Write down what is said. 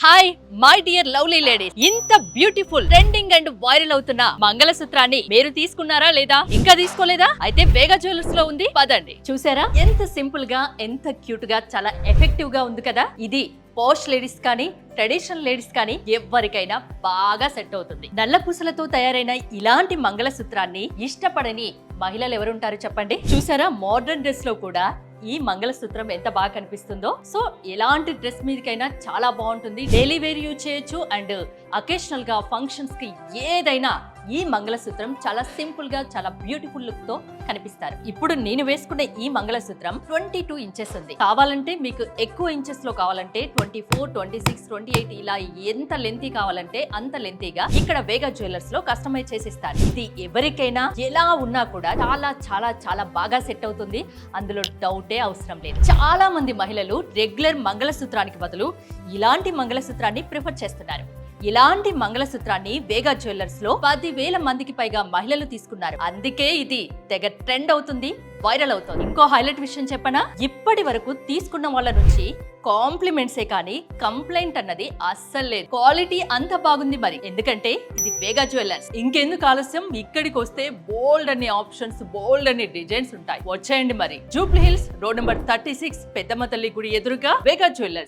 Hi my dear lovely ladies, ఇంత beautiful trending and viral అవుతున్న మంగళసూత్రాన్ని మీరు తీసుకున్నారా లేదా? ఇంకా తీసుకోలేదా? అయితే వేగా జ్యువెలర్స్ లో ఉంది, పదండి. చూసారా ఎంత సింపుల్ గా, ఎంత క్యూట్ గా, చాలా ఎఫెక్టివ్ గా ఉంది కదా. ఇది పోష్ లేడీస్ కానీ ట్రెడిషనల్ లేడీస్ కానీ ఎవరికైనా బాగా సెట్ అవుతుంది. నల్ల పూసలతో తయారైన ఇలాంటి మంగళసూత్రాన్ని ఇష్టపడని మహిళలు ఎవరుంటారు చెప్పండి. చూసారా మోడర్న్ డ్రెస్ లో కూడా ఈ మంగళసూత్రం ఎంత బాగా కనిపిస్తుందో. సో ఎలాంటి డ్రెస్ మీదకైనా చాలా బాగుంటుంది, డైలీ వేర్ యూజ్ చేయొచ్చు అండ్ అకేషనల్ గా ఫంక్షన్స్ కి ఏదైనా ఈ మంగళసూత్రం చాలా సింపుల్ గా, చాలా బ్యూటిఫుల్ లుక్ తో కనిపిస్తారు. ఇప్పుడు నేను వేసుకున్న ఈ మంగళసూత్రం 22 ఇంచెస్ ఉంది. కావాలంటే మీకు ఎక్కువ ఇంచెస్ లో కావాలంటే 24, 26, 28 ఇలా ఎంత లెంతీ కావాలంటే అంత లెంతీగా ఇక్కడ వేగా జ్యువెలర్స్ లో కస్టమైజ్ చేసిస్తారు. ఇది ఎవరికైనా ఎలా ఉన్నా కూడా చాలా చాలా చాలా బాగా సెట్ అవుతుంది, అందులో డౌటే అవసరం లేదు. చాలా మంది మహిళలు రెగ్యులర్ మంగళసూత్రానికి బదులు ఇలాంటి మంగళసూత్రాన్ని ప్రిఫర్ చేస్తున్నారు. ఇలాంటి మంగళసూత్రాన్ని వేగా జ్యువెలర్స్ లో 10,000 మందికి పైగా మహిళలు తీసుకున్నారు. అందుకే ఇది తెగ ట్రెండ్ అవుతుంది, వైరల్ అవుతుంది. ఇంకో హైలైట్ విషయం చెప్పనా, ఇప్పటి వరకు తీసుకున్న వాళ్ళ నుంచి కాంప్లిమెంట్సే కానీ కంప్లైంట్ అన్నది అస్సలు లేదు. క్వాలిటీ అంత బాగుంది మరి, ఎందుకంటే ఇది వేగా జ్యువెలర్స్. ఇంకెందుకు ఆలస్యం, ఇక్కడికి వస్తే బోల్డ్ అనే ఆప్షన్స్, బోల్డ్ అనే డిజైన్స్ ఉంటాయి. వచ్చేయండి మరి. జూబ్లీ హిల్స్ రోడ్ నెంబర్ 36 పెద్దమ్మ తల్లి గుడి ఎదురుగా వేగా జ్యువెలర్స్.